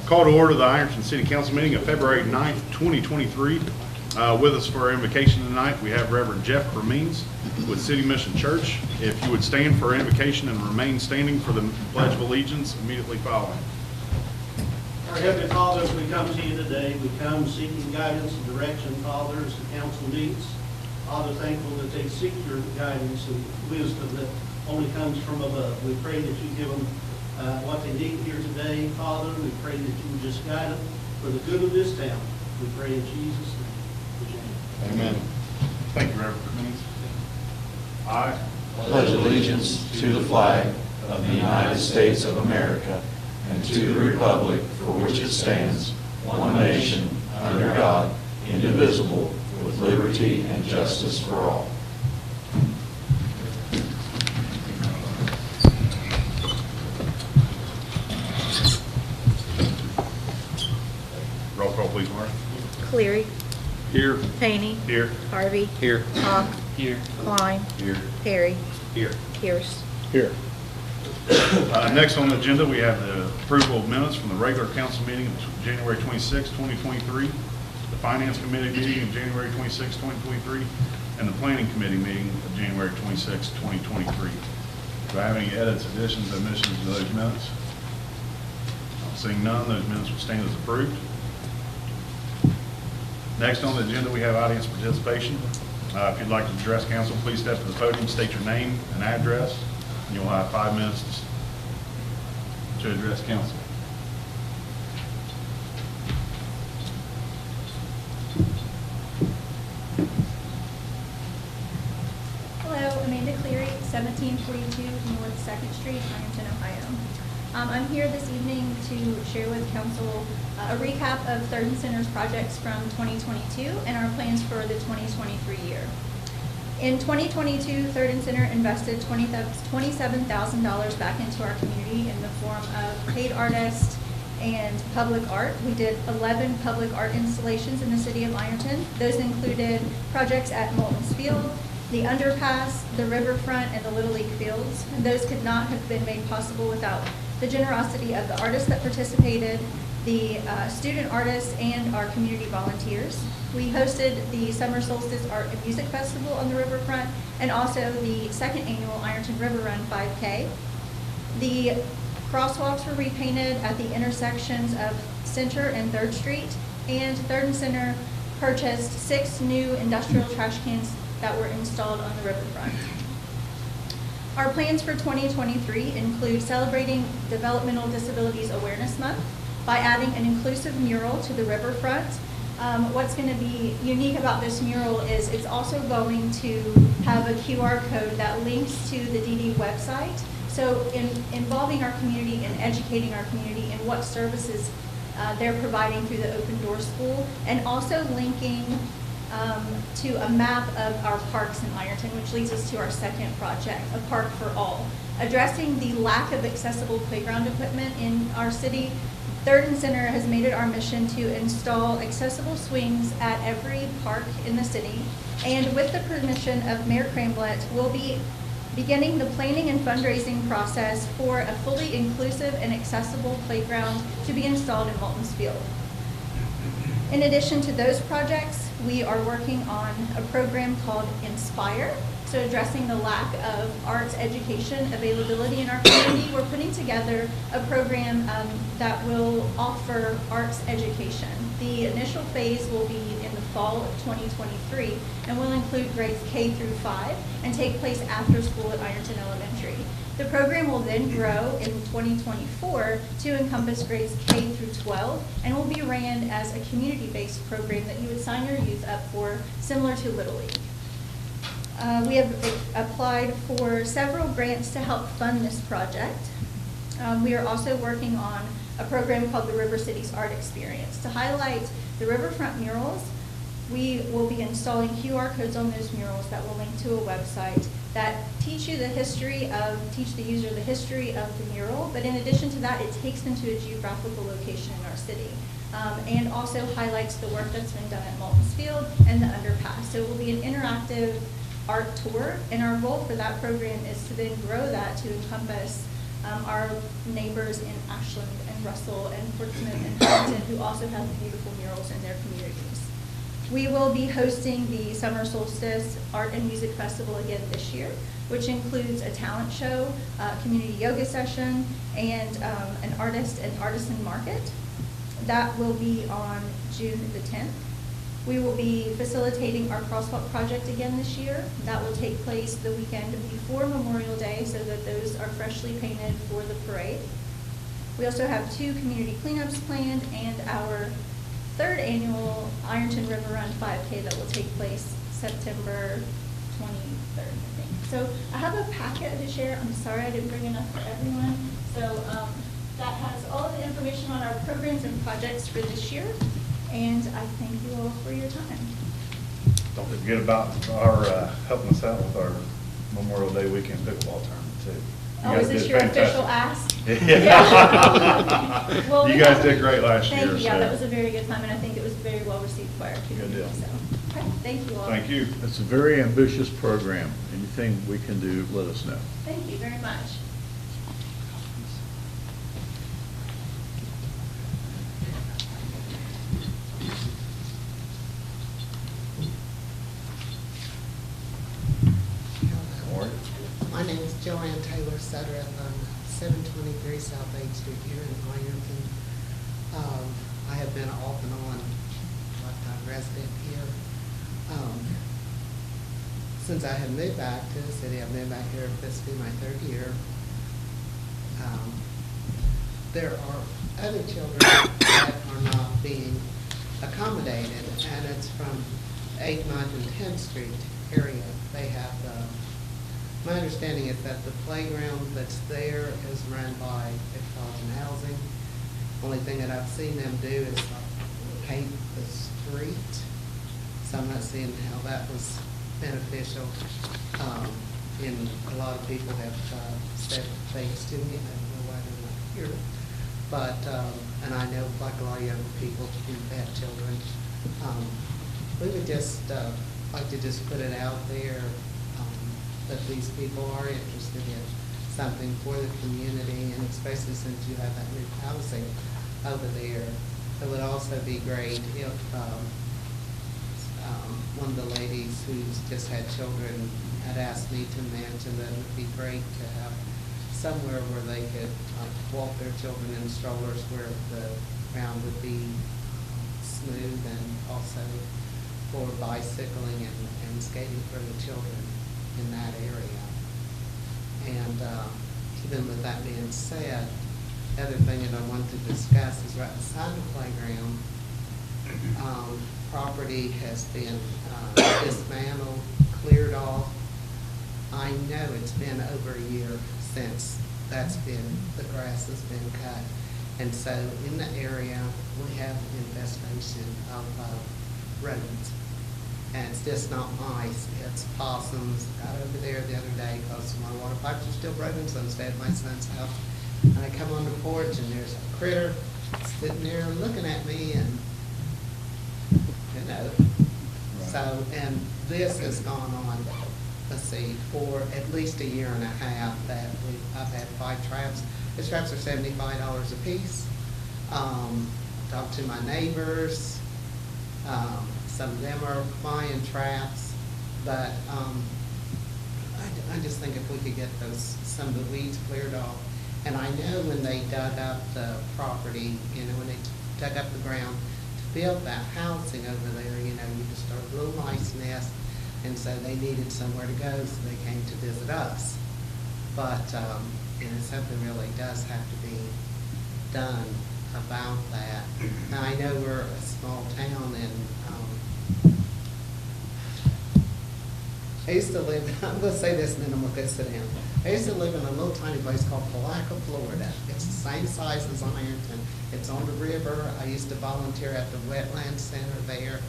Call to order the Ironton City Council meeting of February 9th, 2023. With us for our invocation tonight, we have Reverend Jeff Permeans with City Mission Church. If you would stand for our invocation and remain standing for the Pledge of Allegiance immediately following. Our Heavenly Father, as we come to you today, we come seeking guidance and direction, Father, as the council meets. Father, thankful that they seek your guidance and wisdom that only comes from above. We pray that you give them what they need here today, Father. We pray that you would just guide them for the good of this town. We pray in Jesus' name. Amen. Thank you, Reverend Permeans. I pledge allegiance to the flag of the United States of America and to the republic for which it stands, one nation, under God, indivisible, with liberty and justice for all. roll call, please, Mark. Cleary. Here. Haney. Here. Harvey. Here. Hawk. Here. Klein. Here. Perry. Here. Pierce. Here. Next on the agenda, we have the approval of minutes from the regular council meeting of January 26, 2023, the Finance Committee meeting of January 26, 2023, and the Planning Committee meeting of January 26, 2023. Do I have any edits, additions, omissions to those minutes? Seeing none, those minutes will stand as approved. Next on the agenda, we have audience participation. If you'd like to address council, please step to the podium, state your name and address, and you'll have 5 minutes to address council. Hello, Amanda Cleary, 1742 North 2nd Street, Ironton, Ohio. I'm here this evening to share with council a recap of Third and Center's projects from 2022 and our plans for the 2023 year. In 2022, Third and Center invested $27,000 back into our community in the form of paid artists and public art. We did 11 public art installations in the city of Ironton. Those included projects at Moulton's Field, the underpass, the riverfront, and the Little League fields. And those could not have been made possible without the generosity of the artists that participated, the student artists, and our community volunteers. We hosted the Summer Solstice Art and Music Festival on the riverfront, and also the second annual Ironton River Run 5K. The crosswalks were repainted at the intersections of Center and 3rd Street, and Third and Center purchased 6 new industrial trash cans that were installed on the riverfront. Our plans for 2023 include celebrating Developmental Disabilities Awareness Month by adding an inclusive mural to the riverfront. What's going to be unique about this mural is it's also going to have a QR code that links to the DD website. So involving our community and educating our community in what services they're providing through the Open Door School, and also linking to a map of our parks in Ironton, which leads us to our second project, A Park for All. Addressing the lack of accessible playground equipment in our city, Third and Center has made it our mission to install accessible swings at every park in the city. And with the permission of Mayor Cramblett, we'll be beginning the planning and fundraising process for a fully inclusive and accessible playground to be installed in Moulton's Field. In addition to those projects, we are working on a program called Inspire, so addressing the lack of arts education availability in our community. We're putting together a program that will offer arts education. The initial phase will be in the fall of 2023 and will include grades K through 5 and take place after school at Ironton Elementary. The program will then grow in 2024 to encompass grades K through 12 and will be ran as a community-based program that you would sign your youth up for, similar to Little League. We have applied for several grants to help fund this project. We are also working on a program called the River Cities Art Experience. To highlight the riverfront murals, we will be installing QR codes on those murals that will link to a website that teach the user the history of the mural, but in addition to that, it takes them to a geographical location in our city, and also highlights the work that's been done at Moulton's Field and the underpass. So it will be an interactive art tour, and our goal for that program is to then grow that to encompass our neighbors in Ashland and Russell and Portsmouth and Ironton, who also have beautiful murals in their communities. We will be hosting the Summer Solstice Art and Music Festival again this year, which includes a talent show, a community yoga session, and an artist and artisan market. That will be on June the 10th. We will be facilitating our crosswalk project again this year. That will take place the weekend before Memorial Day so that those are freshly painted for the parade. We also have 2 community cleanups planned and our 3rd annual Ironton River Run 5K that will take place September 23rd, I think. So I have a packet to share. I'm sorry I didn't bring enough for everyone. So that has all of the information on our programs and projects for this year. And I thank you all for your time. Don't forget about our helping us out with our Memorial Day weekend pickleball tournament too. Oh, is this did your fantastic. official ask? Yeah. Well, You we guys have- did great last year. Thank you. Yeah, so. that was a very good time, and I think it was very well received by our community. deal. So, okay, thank you all. Thank you. It's a very ambitious program. Anything we can do, let us know. Thank you very much. My name is Joanne Taylor Sudreth. I'm 723 South 8th Street here in Ironton. I have been off and on lifetime resident here. Since I have moved back to the city, I've moved back here, this will be my 3rd year. There are other children that are not being accommodated, and it's from 8th, 9th, and 10th Street area. They have my understanding is that the playground that's there is run by Metropolitan Housing. Only thing that I've seen them do is paint the street. So I'm not seeing how that was beneficial. And a lot of people have said things to me, I don't know why they're not here. But, and I know like a lot of young people who have children. We would just like to just put it out there that these people are interested in something for the community, and especially since you have that new housing over there. It would also be great if one of the ladies who's just had children had asked me to mention that it would be great to have somewhere where they could walk their children in strollers where the ground would be smooth, and also for bicycling and skating for the children in that area. And even with that being said, the other thing that I want to discuss is right beside the playground, property has been dismantled, cleared off. I know it's been over a year since the grass has been cut. And so in the area, we have infestation of rodents. And it's just not mice, it's possums. Got over there the other day because my water pipes are still broken, so I stayed at my son's house. And I come on the porch and there's a critter sitting there looking at me, and you know. So, and this has gone on, let's see, for at least a year and a half that I've had 5 traps. The traps are $75 a piece. Talked to my neighbors. Some of them are buying traps, but I just think if we could get some of the weeds cleared off. And I know when they dug up the property, you know, when they dug up the ground to build that housing over there, you know, you just started a little mice nest, and so they needed somewhere to go, so they came to visit us. But, you know, something really does have to be done about that. Now, I know we're a small town, and I used to live, I'm going to say this and then I'm going to go sit down. I used to live in a little tiny place called Palaca, Florida. It's the same size as Ironton. It's on the river. I used to volunteer at the wetland center there,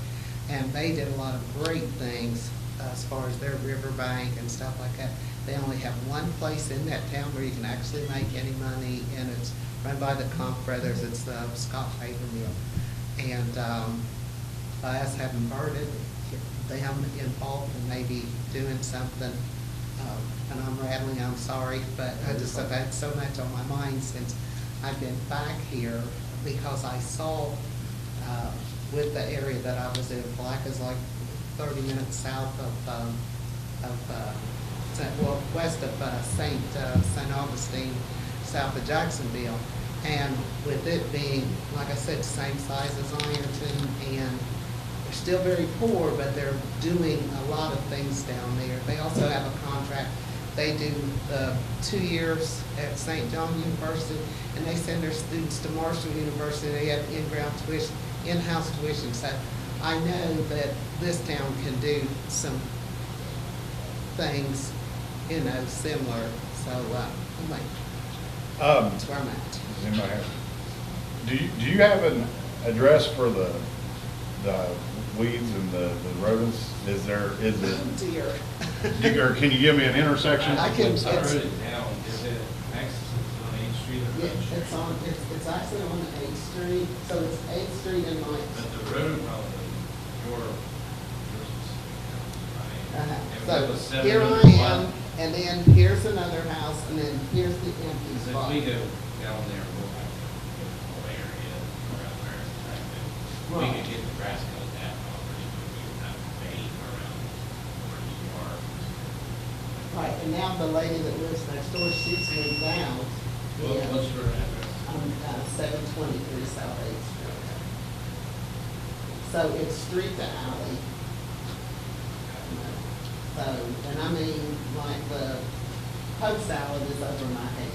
and they did a lot of great things as far as their riverbank and stuff like that. They only have one place in that town where you can actually make any money, and it's run by the Conk brothers. It's the Scott Paper Mill. And I asked have them involved in maybe doing something and I'm rattling, I'm sorry, but I just have had so much on my mind since I've been back here, because I saw with the area that I was in, Black is like 30 minutes south well, west of St. Augustine, south of Jacksonville. And with it being, like I said, same size as Ironton, and they're still very poor, but they're doing a lot of things down there. They also have a contract. They do 2 years at St. John University, and they send their students to Marshall University. They have in-house tuition. So I know that this town can do some things, similar. So I'm like, that's where I'm at. Does anybody have? Do you have an address for the weeds and the rodents? Is it? Oh dear. Or can you give me an intersection? I can. I wrote it down. Is it access on 8th Street or Yeah, Road Street? it's actually on 8th Street, so it's 8th Street and like. But the road probably, yours is, So it was 7 here I minutes am, wide. and then here's another house, and then here's the empty Because spot. if we go down there, we'll have to get the whole area around there. We Right. could get the grass cut that property, but we would have to pave around where you are. Right, and now the lady that lives next door, she's moved out. What's your address? 723 South 8th Street. So it's street to alley. So, and I mean, like the post salad is over my head.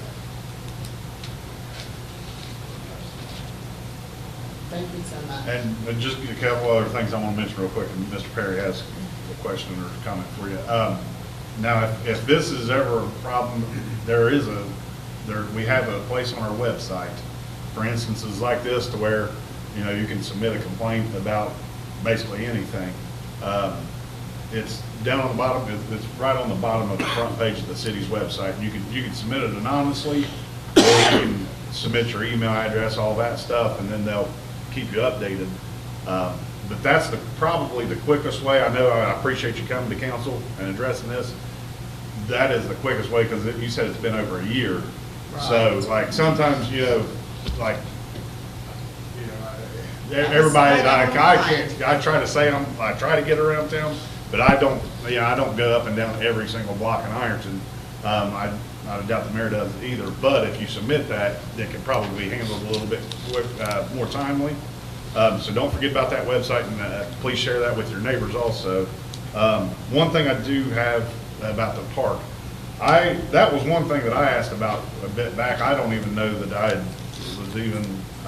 Thank you so much. And just a couple other things I want to mention real quick, and Mr. Perry has a question or a comment for you. Now, if this is ever a problem, we have a place on our website for instances like this to where, you can submit a complaint about basically anything. It's down on the bottom, it's right on the bottom of the front page of the city's website. You can submit it anonymously, or you can submit your email address, all that stuff, and then they'll keep you updated. But that's probably the quickest way. I know, I appreciate you coming to council and addressing this. That is the quickest way, because you said it's been over a year. So, like, sometimes, everybody, I try to say I try to get around town, but I don't go up and down every single block in Ironton. I doubt the mayor does either, but if you submit that, it can probably be handled a little bit more timely. So don't forget about that website, and please share that with your neighbors also. One thing I do have about the park, that was one thing that I asked about a bit back. I don't even know that I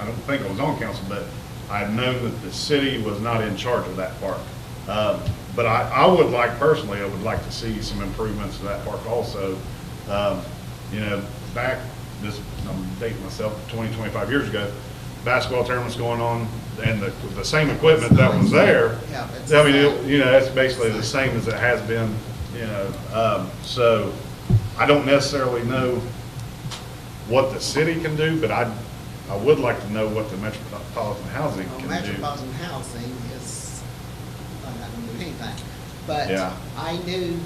don't think I was on council, but I had known that the city was not in charge of that park. But I would personally, I would like to see some improvements to that park also. Back, I'm dating myself, 20, 25 years ago, basketball tournaments going on, and the same equipment that was there. Yeah, I mean, it's basically the same as it has been, so I don't necessarily know what the city can do, but I would like to know what the metropolitan housing can do. Metropolitan housing is, I don't do anything. But Yeah. I knew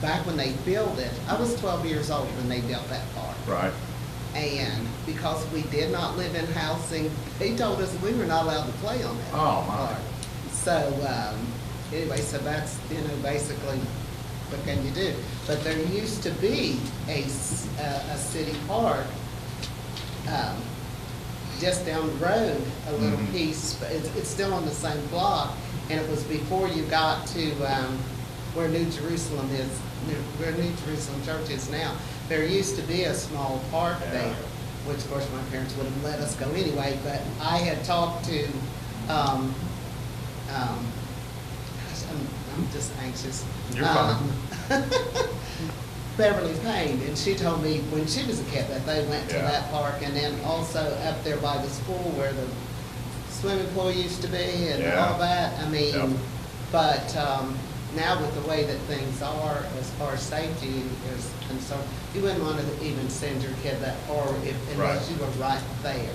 back when they built it, I was 12 years old when they built that park. Right. And because we did not live in housing, they told us we were not allowed to play on that Oh, my. park. So, anyway, so that's, basically, what can you do? But there used to be a city park, just down the road, a little Mhm. piece, but it's still on the same block, and it was before you got to, where New Jerusalem is, where New Jerusalem Church is now. There used to be a small park Yeah. there, which of course my parents would have let us go anyway, but I had talked to, gosh, I'm just anxious. You're fine. Beverly Payne, and she told me when she was a kid that they went to Yeah. that park, and then also up there by the school where the swimming pool used to be and Yeah. all that. I mean, Yep. but now with the way that things are, as far as safety is concerned, you wouldn't want to even send your kid that far unless Right. you were right there.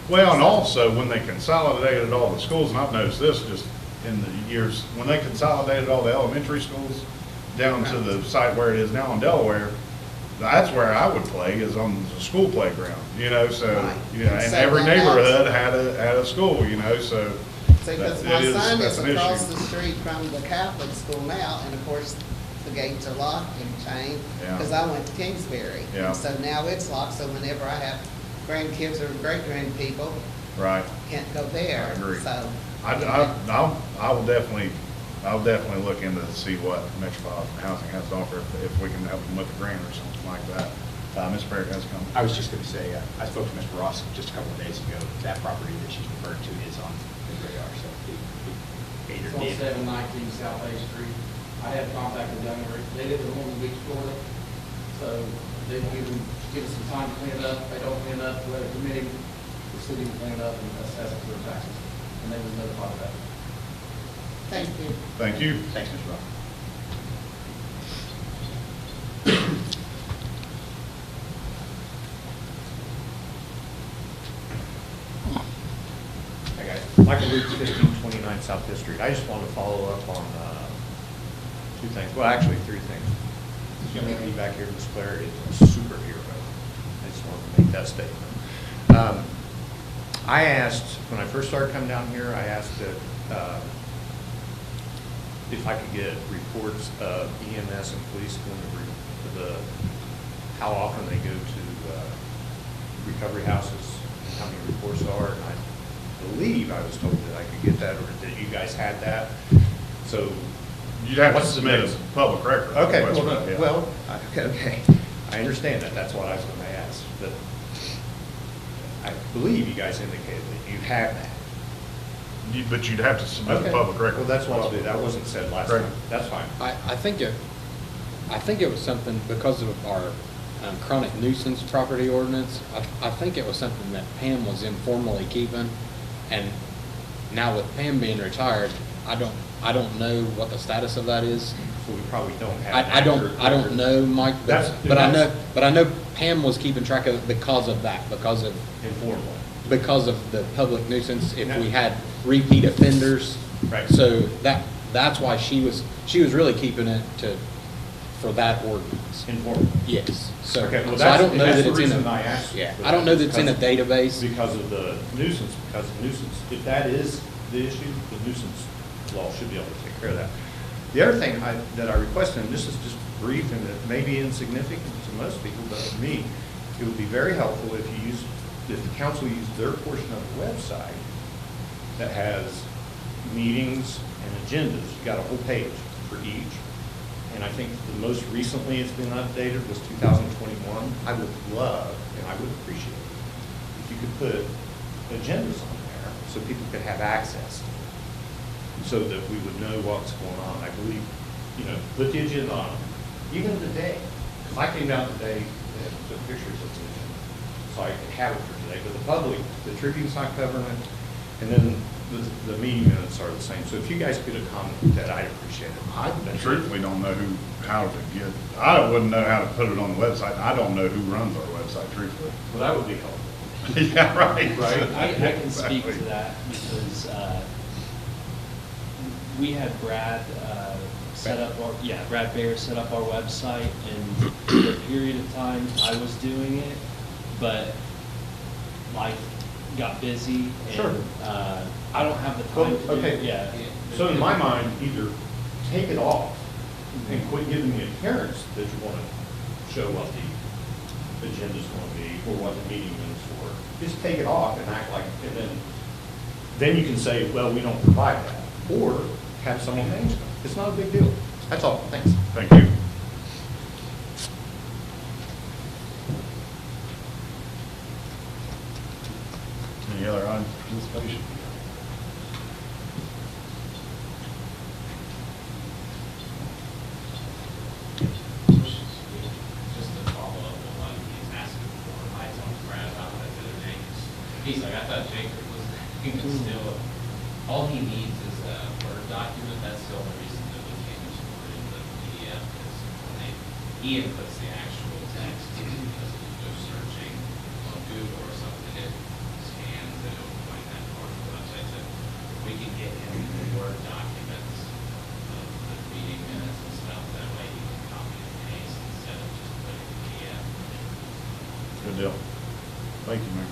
Well, and also when they consolidated all the schools, and I've noticed this just in the years, when they consolidated all the elementary schools, down to the site where it is now in Delaware, that's where I would play, is on the school playground, you know, so, Right. you know, and So every that helps. neighborhood had a school, you know, so. See, because that- my it is- son that's is an across issue. the street from the Catholic school now, and of course, the gates are locked and chained, Yeah. because I went to Kingsbury. Yeah. And so now it's locked, so whenever I have grandkids or great-grandpeople, Right. can't go there. I agree. So, I'll definitely look into to see what Metropolitan Housing has to offer, if we can help them with a grant or something like that. Ms. Perry has come. I was just going to say, I spoke to Mr. Ross just a couple of days ago. That property that she's referring to is on his radar, so he either It's on did. 719 South A Street. I had contacted them, they live in Horn Beach, Florida, so they will give us some time to clean it up. If they don't clean it up, let a committee, the city will clean it up and assess it for their taxes, and they will notify of that. thank you. Thank you. Thanks, Mr. Ross. Hi guys, Michael Luke, 1529 South Fifth Street. I just wanted to follow up on two things, well, actually three things. This young lady back here, Ms. Claire, is a superhero. I just wanted to make that statement. I asked, when I first started coming down here, I asked that if I could get reports of EMS and police going to how often they go to recovery houses, and how many reports there are, and I believe I was told that I could get that, or that you guys had that. So, You'd have to what's the submit next- a public record. Okay, request well, for that, yeah. well, okay, I understand that, that's what I was gonna ask, but I believe you guys indicated that you have that. But you'd have to submit a Okay. public record. Well, that's what I'll do, that wasn't said last Right. time, that's fine. I think it was something, because of our chronic nuisance property ordinance, I think it was something that Pam was informally keeping, and now with Pam being retired, I don't know what the status of that is. So we probably don't have. an I accurate don't record. know, Mike, That's- but I know Pam was keeping track of it because of that, because of the public nuisance, if we had repeat offenders. Right. So that's why she was really keeping it for that ordinance. Informal. Yes, so, Okay, well, so I don't know that's that the it's in reason I a, asked yeah, for I don't know that it's in a because- database. Because of the nuisance, if that is the issue, the nuisance law should be able to take care of that. The other thing that I requested, and this is just brief and it may be insignificant to most people, but to me, it would be very helpful if the council used their portion of the website that has meetings and agendas. You've got a whole page for each. And I think the most recently it's been updated was 2021. I would love, and I would appreciate it, if you could put agendas on there so people could have access to it, so that we would know what's going on. I believe, put the agenda on, even today. Because I came down today and took pictures of the agenda, so I could have it for today. But the public, the Tribune's not covering it, and then the meeting minutes are the same. So if you guys could accommodate that, I'd appreciate it. I truthfully don't know how to get, I wouldn't know how to put it on the website, and I don't know who runs our website, truthfully. Well, that would be helpful. Yeah, right. I can speak to that because we had Brad Brad Bear set up our website, and for a period of time I was doing it, but life got busy and Sure. I don't have the time to do Okay. it. Yeah. So in my mind, either take it off and quit giving the appearance that you want to show what the agenda's going to be or what the meeting is for. Just take it off and act like, and then you can say, well, we don't provide that. Or have someone manage it. It's not a big deal. That's all. Thanks. Thank you. Any other items of participation? Just to follow up on what he's asking for, I talked to Brad about that the other day. He's like, I thought Jacob was still, all he needs is a Word document. That's the only reason that we can't just put it in the PDF is when he inputs the actual text, because if you go searching on Google or something, it scans and it'll find that part of the website. So we can get him the Word documents of the meeting minutes and stuff, that way he Good deal. Thank you, Mayor.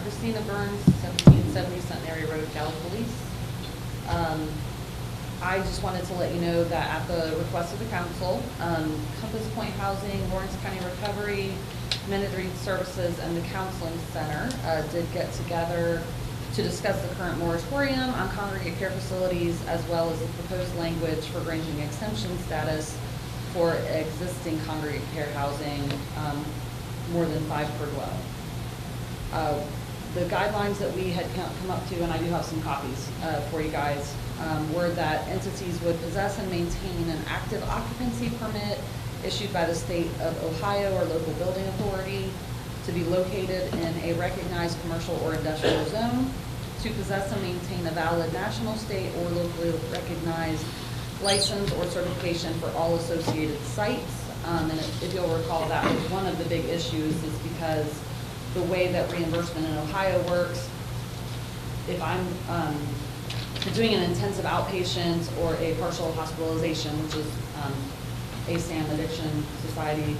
Christina Burns, 1770 Centenary Road, Gallipolis. I just wanted to let you know that at the request of the council, Compass Point Housing, Lawrence County Recovery, Minute Read Services, and the Counseling Center did get together to discuss the current moratorium on congregate care facilities, as well as the proposed language for granting exemption status for existing congregate care housing, more than 5 per dwelling. The guidelines that we had come up to, and I do have some copies for you guys, were that entities would possess and maintain an active occupancy permit issued by the state of Ohio or local building authority, to be located in a recognized commercial or industrial zone, to possess and maintain a valid national, state, or locally recognized license or certification for all associated sites. And if you'll recall, that was one of the big issues, is because the way that reimbursement in Ohio works, if I'm doing an intensive outpatient or a partial hospitalization, which is ASAM, Addiction Society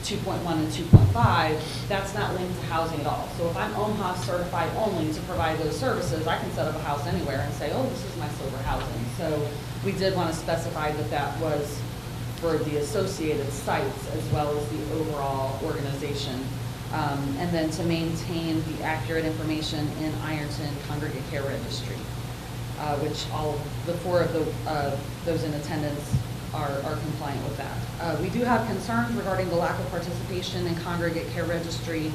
2.1 and 2.5, that's not linked to housing at all. So if I'm OMHA certified only to provide those services, I can set up a house anywhere and say, oh, this is my sober housing. So we did want to specify that that was for the associated sites as well as the overall organization. And then to maintain the accurate information in Ironton Congregate Care Registry, which all the 4 of those in attendance are compliant with that. We do have concerns regarding the lack of participation in Congregate Care Registry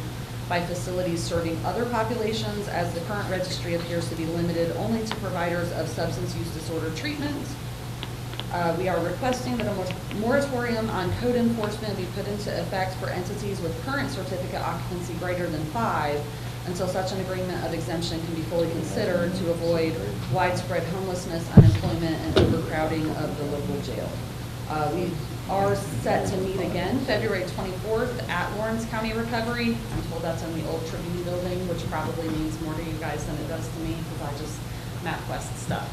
by facilities serving other populations, as the current registry appears to be limited only to providers of substance use disorder treatment. We are requesting that a moratorium on code enforcement be put into effect for entities with current certificate occupancy greater than 5 until such an agreement of exemption can be fully considered to avoid widespread homelessness, unemployment, and overcrowding of the local jail. We are set to meet again February 24th at Lawrence County Recovery. I'm told that's in the old Tribune building, which probably means more to you guys than it does to me, because I just MapQuest stuff.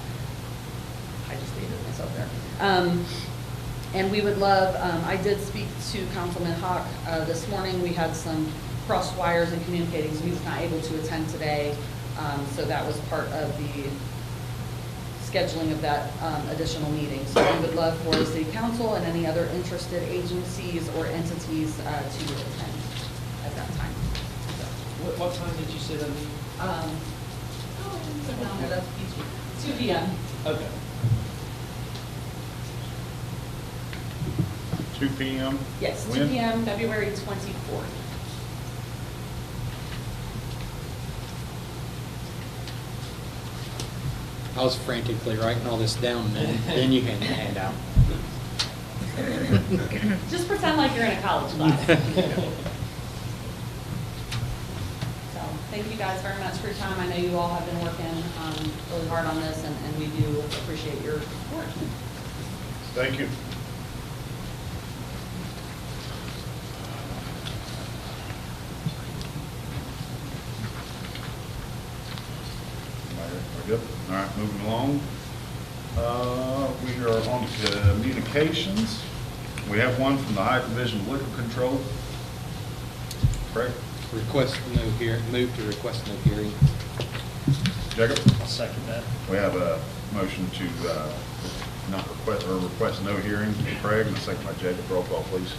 I just dated myself there. And we would love, I did speak to Councilman Hawk this morning. We had some cross wires and communicating, so he was not able to attend today. So that was part of the scheduling of that additional meeting. So we would love for the City Council and any other interested agencies or entities to attend at that time. So, What time did you say that meeting? I didn't put it on there. That's 2 p.m. Okay. 2 p.m.? Yes, 2 When? p.m., February 24th. I was frantically writing all this down, and then you hand the handout. Just pretend like you're in a college class. So, thank you guys very much for your time. I know you all have been working really hard on this, and we do appreciate your support. Thank you. We're good? All right, moving along. We are on to communications. We have one from the High Division of Liquor Control. Craig? Request no hearing, move to request no hearing. Jacob? I'll second that. We have a motion to not request, or request no hearing from Craig, and a second by Jacob. Roll call, please.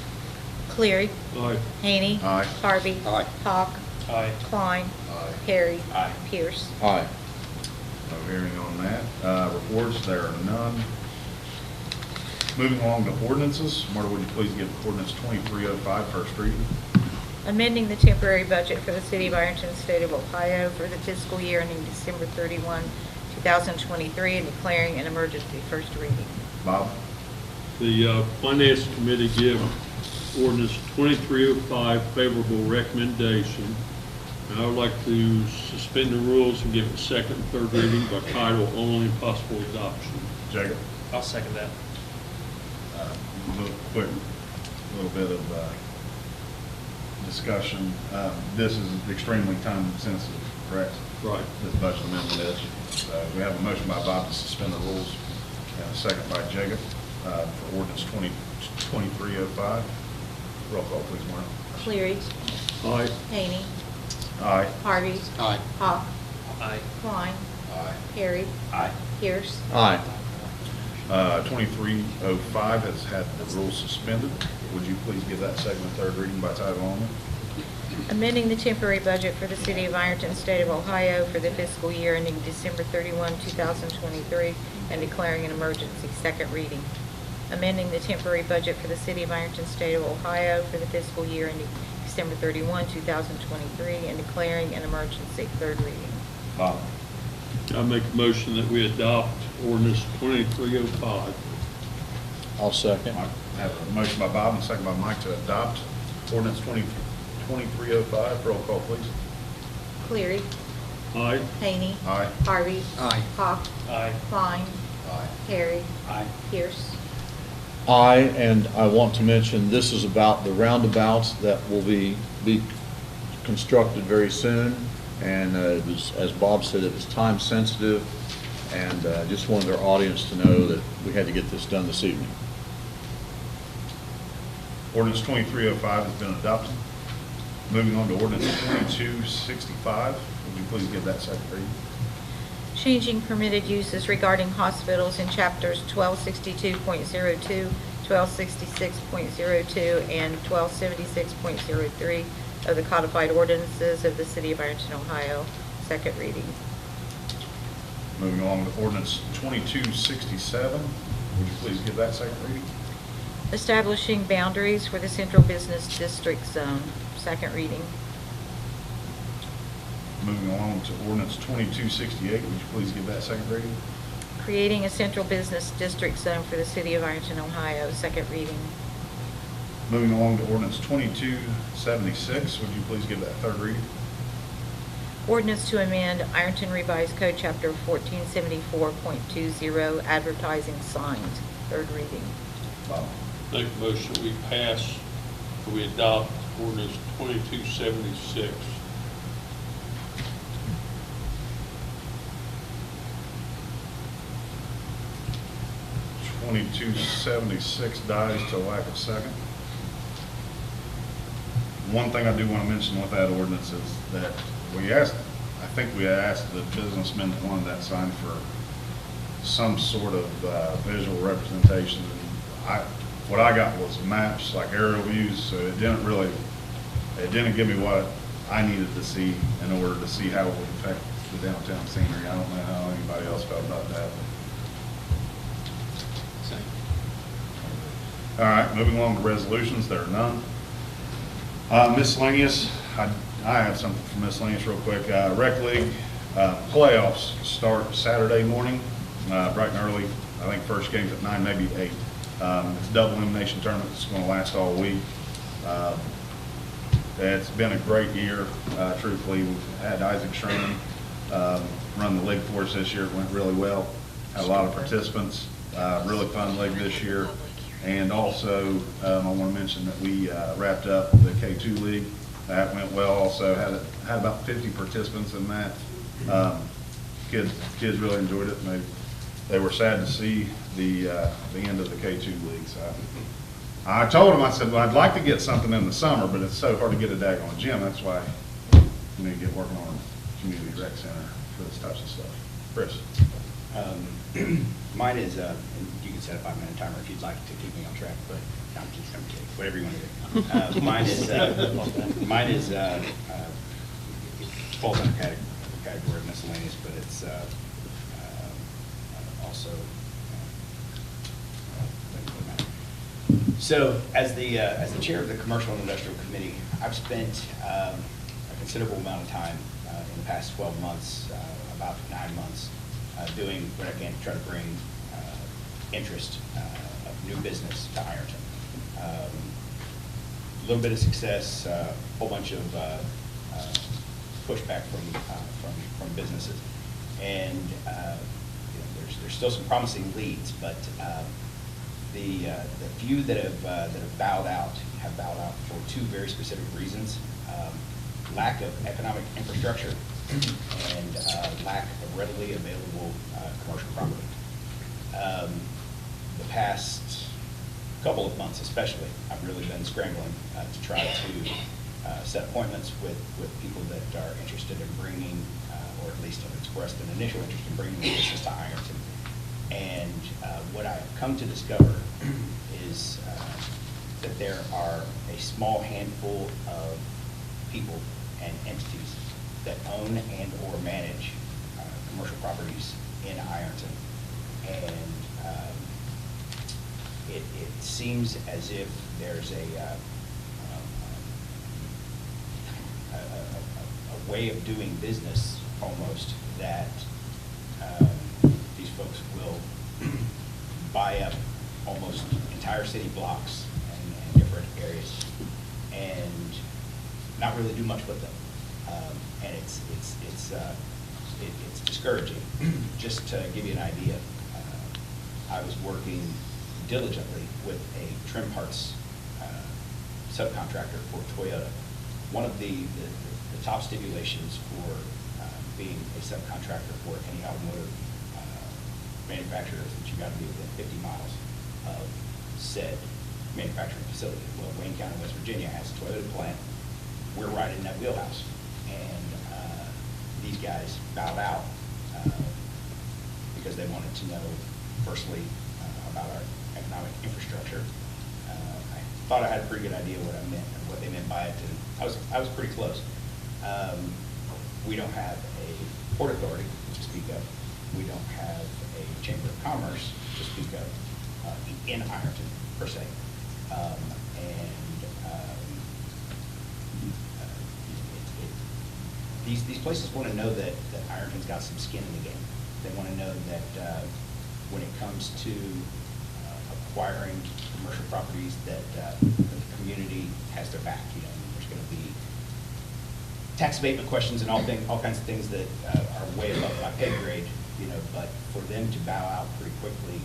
Cleary. Aye. Haney. Aye. Harvey. Aye. Hawk. Aye. Klein. Aye. Perry. Aye. Pierce. Aye. No hearing on that. Reports, there are none. Moving along to ordinances. Marta, would you please give ordinance 2305 first reading? Amending the temporary budget for the city of Ironton, state of Ohio for the fiscal year ending December 31, 2023, and declaring an emergency. First reading. Bob? The Finance Committee give ordinance 2305 favorable recommendation. And I would like to suspend the rules and give it second and third reading by title only and possible adoption. Jacob? I'll second that. Quick, little bit of discussion. This is extremely time sensitive, correct? Right. This budget amendment is. We have a motion by Bob to suspend the rules, and a second by Jacob for ordinance 2305. Roll call, please, Mark. Cleary. Aye. Hany. Aye. Harvey. Aye. Hawk. Aye. Klein. Aye. Harry. Aye. Pierce. Aye. 2305 has had the rules suspended. Would you please give that second and third reading by title only? Amending the temporary budget for the city of Ironton, state of Ohio for the fiscal year ending December 31, 2023, and declaring an emergency. Second reading. Amending the temporary budget for the city of Ironton, state of Ohio for the fiscal year ending December 31, 2023, and declaring an emergency. Third reading. Bob. I make a motion that we adopt ordinance 2305. I'll second. I have a motion by Bob and a second by Mike to adopt ordinance 2305. Roll call, please. Cleary. Aye. Hany. Aye. Harvey. Aye. Hawk. Aye. Klein. Aye. Harry. Aye. Pierce. Aye, and I want to mention, this is about the roundabouts that will be constructed very soon. And it was, as Bob said, it was time sensitive, and just wanted our audience to know that we had to get this done this evening. Ordinance 2305 has been adopted. Moving on to ordinance 2265. Would you please give that second reading? Changing permitted uses regarding hospitals in chapters 1262.02, 1266.02, and 1276.03 of the codified ordinances of the city of Ironton, Ohio. Second reading. Moving along to ordinance 2267. Would you please give that second reading? Establishing boundaries for the central business district zone. Second reading. Moving along to ordinance 2268. Would you please give that second reading? Creating a central business district zone for the city of Ironton, Ohio. Second reading. Moving along to ordinance 2276. Would you please give that third reading? Ordinance to amend Ironton Revised Code, Chapter 1474.20, advertising signs. Third reading. Bob. Make a motion we pass, we adopt ordinance 2276. 2276 dies to lack of second. One thing I do want to mention with that ordinance is that I think we asked the businessmen that wanted that sign for some sort of visual representation. And what I got was maps, like aerial views, so it didn't give me what I needed to see in order to see how it would affect the downtown scenery. I don't know how anybody else felt about that. All right, moving along to resolutions, there are none. Miscellaneous, I have something for miscellaneous real quick. Rec League playoffs start Saturday morning, bright and early. I think first game's at 9, maybe 8. It's a double elimination tournament. It's going to last all week. It's been a great year, truthfully. We've had Isaac Schramm run the league for us this year. It went really well. Had a lot of participants. Really fun league this year. And also, I want to mention that we wrapped up the K2 League. That went well also. Had about 50 participants in that. Kids really enjoyed it. And they were sad to see the end of the K2 League. So I told them, I said, well, I'd like to get something in the summer, but it's so hard to get a daggone gym. That's why you need to get working on a community rec center for this types of stuff. Chris. Mine is, and you can set a 5-minute timer if you'd like to keep me on track, but I'm kidding, whatever you want to do. Mine is falls under category of miscellaneous, but it's also. So, as the chair of the Commercial and Industrial Committee, I've spent a considerable amount of time in the past 12 months, about 9 months, doing what I can to try to bring interest of new business to Ironton. A little bit of success, a whole bunch of pushback from businesses, and there's still some promising leads, but the few that have bowed out for two very specific reasons: lack of economic infrastructure and lack of readily available commercial property. The past couple of months especially, I've really been scrambling to try to set appointments with people that are interested in bringing, or at least have expressed an initial interest in bringing the business to Ironton. And what I've come to discover is that there are a small handful of people and entities that own and or manage commercial properties in Ironton. And it seems as if there's a way of doing business almost that these folks will buy up almost entire city blocks and different areas and not really do much with them. And it's discouraging. Just to give you an idea, I was working diligently with a trim parts subcontractor for Toyota. One of the top stipulations for being a subcontractor for any automotive manufacturer is that you got to be within 50 miles of said manufacturing facility. Well, Wayne County, West Virginia has a Toyota plant. We're right in that wheelhouse. And these guys bowed out because they wanted to know, firstly, about our economic infrastructure. I thought I had a pretty good idea what I meant and what they meant by it, and I was pretty close. We don't have a port authority to speak of. We don't have a chamber of commerce to speak of in Ironton per se. These places want to know that Ironton's got some skin in the game. They want to know that when it comes to acquiring commercial properties, that the community has their back. You know, there's going to be tax abatement questions and all kinds of things that are way above my pay grade. You know, but for them to bow out pretty quickly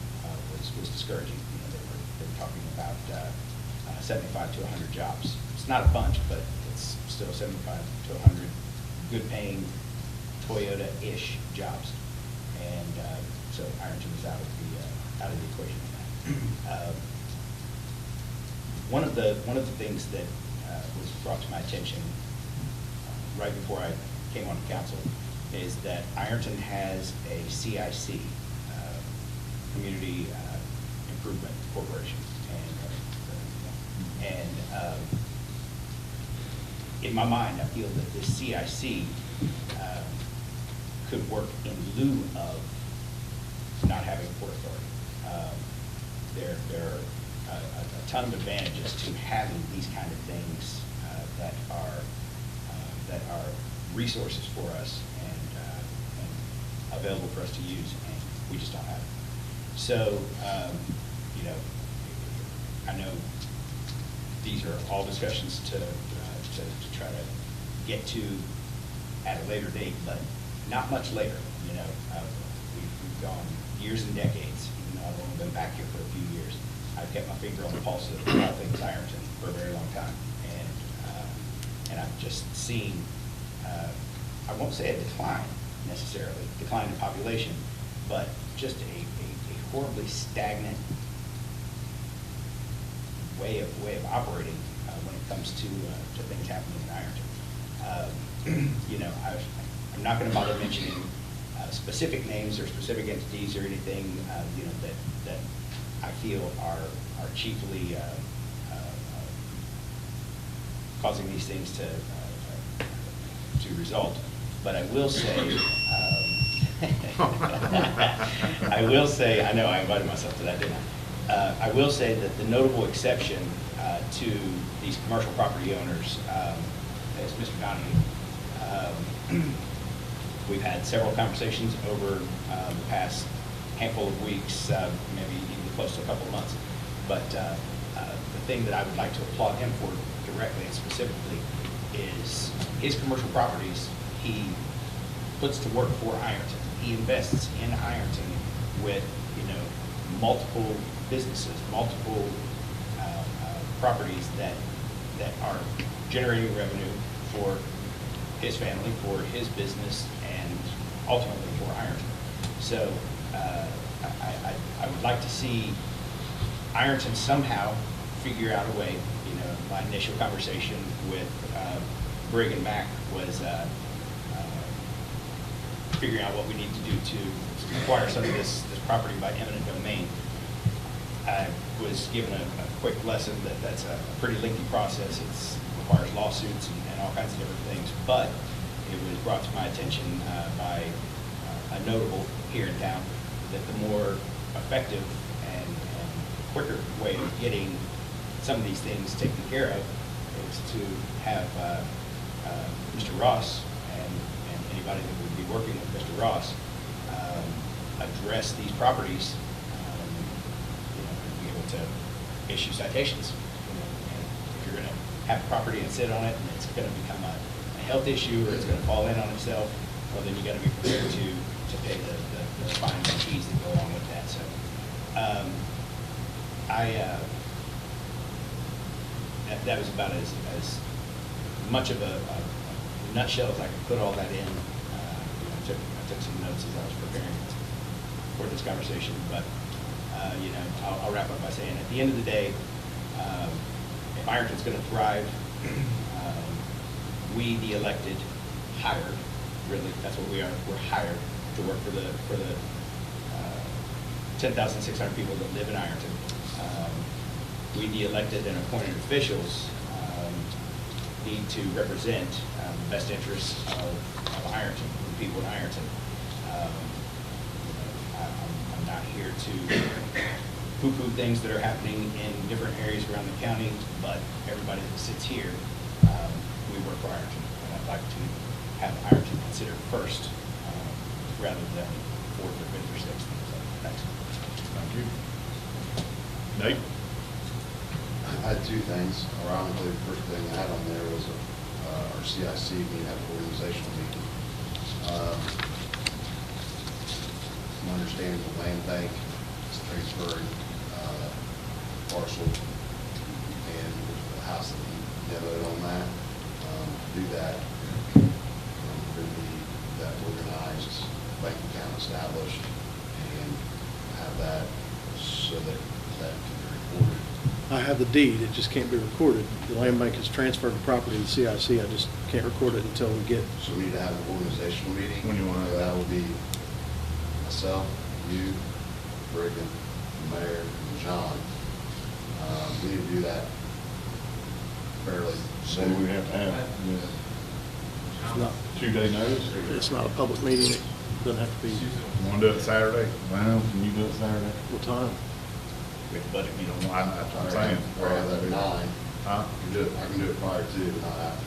was discouraging. You know, they were talking about 75 to 100 jobs. It's not a bunch, but it's still 75 to 100 good-paying Toyota-ish jobs, and so Ironton is out of the equation on that. One of the things that was brought to my attention right before I came on the council is that Ironton has a CIC, Community Improvement Corporation, and in my mind, I feel that this CIC could work in lieu of not having a port authority. There are a ton of advantages to having these kind of things that are resources for us and available for us to use, and we just don't have it. So, you know, I know these are all discussions to try to get to at a later date, but not much later. You know, we've gone years and decades. Even though I've only been back here for a few years, I've kept my finger on the pulse of all things Ironton for a very long time, and I've just seen, I won't say a decline necessarily, decline in population, but just a horribly stagnant way of operating when it comes to things happening in Ironton. You know, I'm not going to bother mentioning specific names or specific entities or anything, you know, that I feel are chiefly causing these things to result. But I will say, I know I invited myself to that, didn't I? I will say that the notable exception to these commercial property owners is Mr. Donahue. We've had several conversations over the past handful of weeks, maybe even close to a couple of months. But the thing that I would like to applaud him for directly and specifically is his commercial properties he puts to work for Ironton. He invests in Ironton with, you know, multiple businesses, multiple properties that are generating revenue for his family, for his business, and ultimately for Ironton. So I would like to see Ironton somehow figure out a way, my initial conversation with Brig and Mac was figuring out what we need to do to acquire some of this property by eminent domain. I was given a quick lesson that that's a pretty lengthy process. It requires lawsuits and all kinds of different things, but it was brought to my attention by a notable here in town that the more effective and quicker way of getting some of these things taken care of is to have Mr. Ross and anybody that would be working with Mr. Ross address these properties, be able to issue citations. And if you're going to have a property and sit on it and it's going to become a health issue or it's going to fall in on itself, well, then you got to be prepared to pay the fines and fees that go along with that. So that was about as much of a nutshell as I could put all that in. I took some notes as I was preparing for this conversation, but I'll wrap up by saying at the end of the day, if Ironton's going to thrive, we, the elected, hired, really, that's what we are. We're hired to work for the 10,600 people that live in Ironton. We, the elected and appointed officials, need to represent the best interests of Ironton, the people in Ironton. I'm not here to poo-poo things that are happening in different areas around the county, but everybody that sits here, we work for Ironton, and I'd like to have Ironton considered first, rather than fourth or fifth or sixth. Thanks. Thank you. Nate? I had two things. Ironically, the first thing I had on there was our CIC meeting, have an organizational meeting. My understanding the land bank is transferring parcel and the house that we demoed on that. To do that, we need that organized bank account established and have that so that that can be recorded. I have the deed, it just can't be recorded. The land bank has transferred the property to CIC, I just can't record it until we get. So we need to have an organizational meeting. When you want to have that? Will be myself, you, Brigham, the mayor, and John. We need to do that fairly So soon. we have to have It's not, 2-day notice? it's not a public meeting, it doesn't have to be. You want to do it Saturday? Well, can you do it Saturday? What time? We have budget meeting. That's what I'm saying. Or at 9. Huh? I can do it prior to, but not after.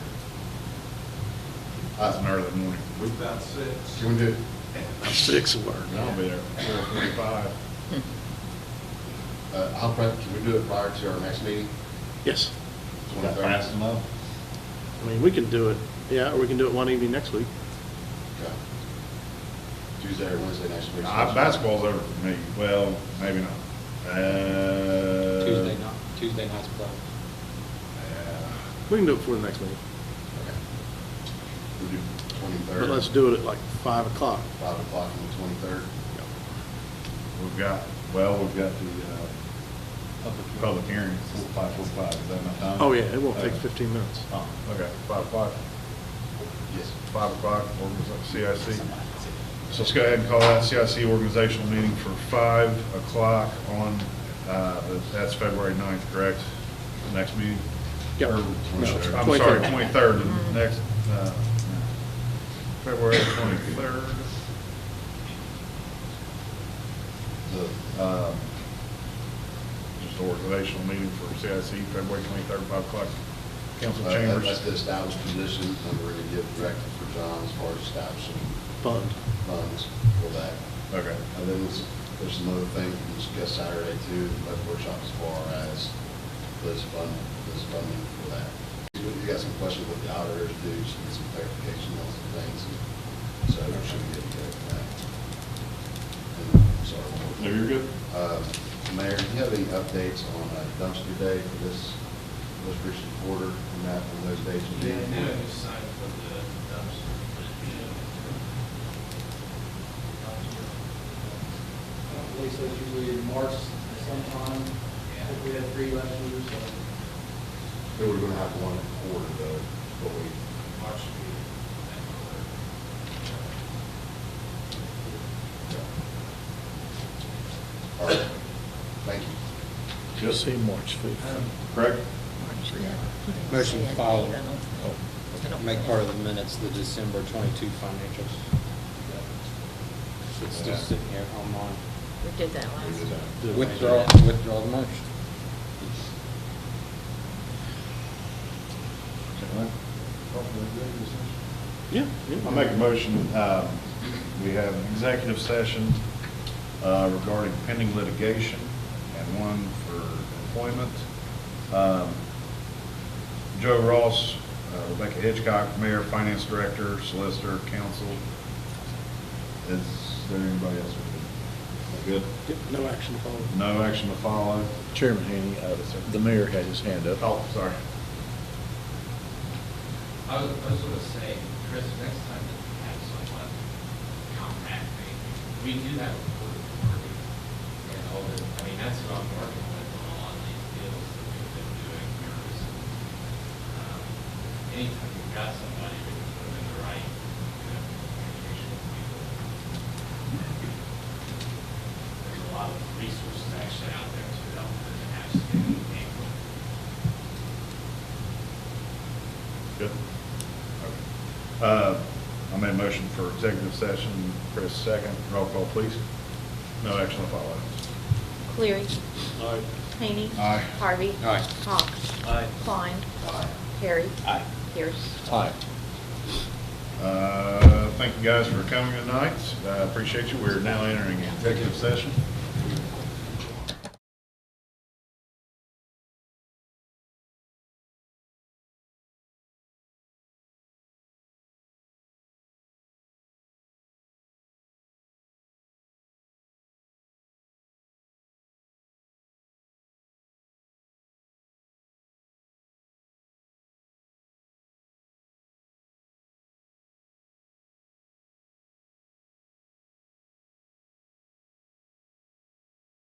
That's an early morning. We've got 6. Can we do it? 6 will work. I'll be there, 4:45. Can we do it prior to our next meeting? Yes, Is that fast enough? I mean, we can do it, yeah, or we can do it one evening next week. Okay. Tuesday or Wednesday next week. Basketball's over for me. Well, maybe not. Tuesday night's probably. We can do it before the next meeting, Okay. We do 23rd. but let's do it at like 5 o'clock. 5 o'clock on the 23rd. We've got the public hearing, 5:45. Is that enough time? Oh, yeah, it won't take 15 minutes. Oh, okay, 5 o'clock. Yes. 5 o'clock, CIC. So let's go ahead and call that CIC organizational meeting for 5 o'clock on, that's February 9th, correct? The next meeting? Yep. Or- No, I'm 23rd. sorry, 23rd, the next, February 23rd. Just organizational meeting for CIC, February 23rd, 5 o'clock, council chambers. That's the established position, and we're going to give directive for John as far as establishing Fund. funds for that. Okay. And then there's some other things we discussed Saturday too, but workshop as far as this funding for that. You got some questions with the auditors do, just get some clarification on some things, and so we should get together for that. And, sorry. No, you're good. Mayor, do you have any updates on dumpster day for this Richard Porter and that, and those dates? Yeah, now we signed for the dumpster. Lisa, usually in March sometime. Yeah, have one quarter though, but we, March. all right, thank you. Just say March 5th. Craig? Motion to file, make part of the minutes, the December 22 financials. It's still sitting here online. We did that last. Withdraw the motion. Yeah. I'll make a motion, we have an executive session regarding pending litigation and one for employment. Joe Ross, Rebecca Hitchcock, Mayor, Finance Director, Solicitor, Counsel. Is there anybody else? Good? No action to follow. No action to follow? Chairman Haney, the mayor had his hand up. Oh, sorry. I was going to say, Chris, next time that you have someone contact me, we do have a report authority. And all the, I mean, that's what I'm working with on a lot of these deals that we've been doing here recently. Anytime you've got somebody, we can put them in the right, communication with people. There's a lot of resources actually out there to help them to have standing people. Good. Okay. I made a motion for executive session. Chris, second. Roll call, please. No action to follow. Cleary. Aye. Hany. Aye. Harvey. Aye. Hawk. Aye. Klein. Aye. Harry. Aye. Pierce. Aye. Thank you guys for coming tonight. Appreciate you. We're now entering executive session.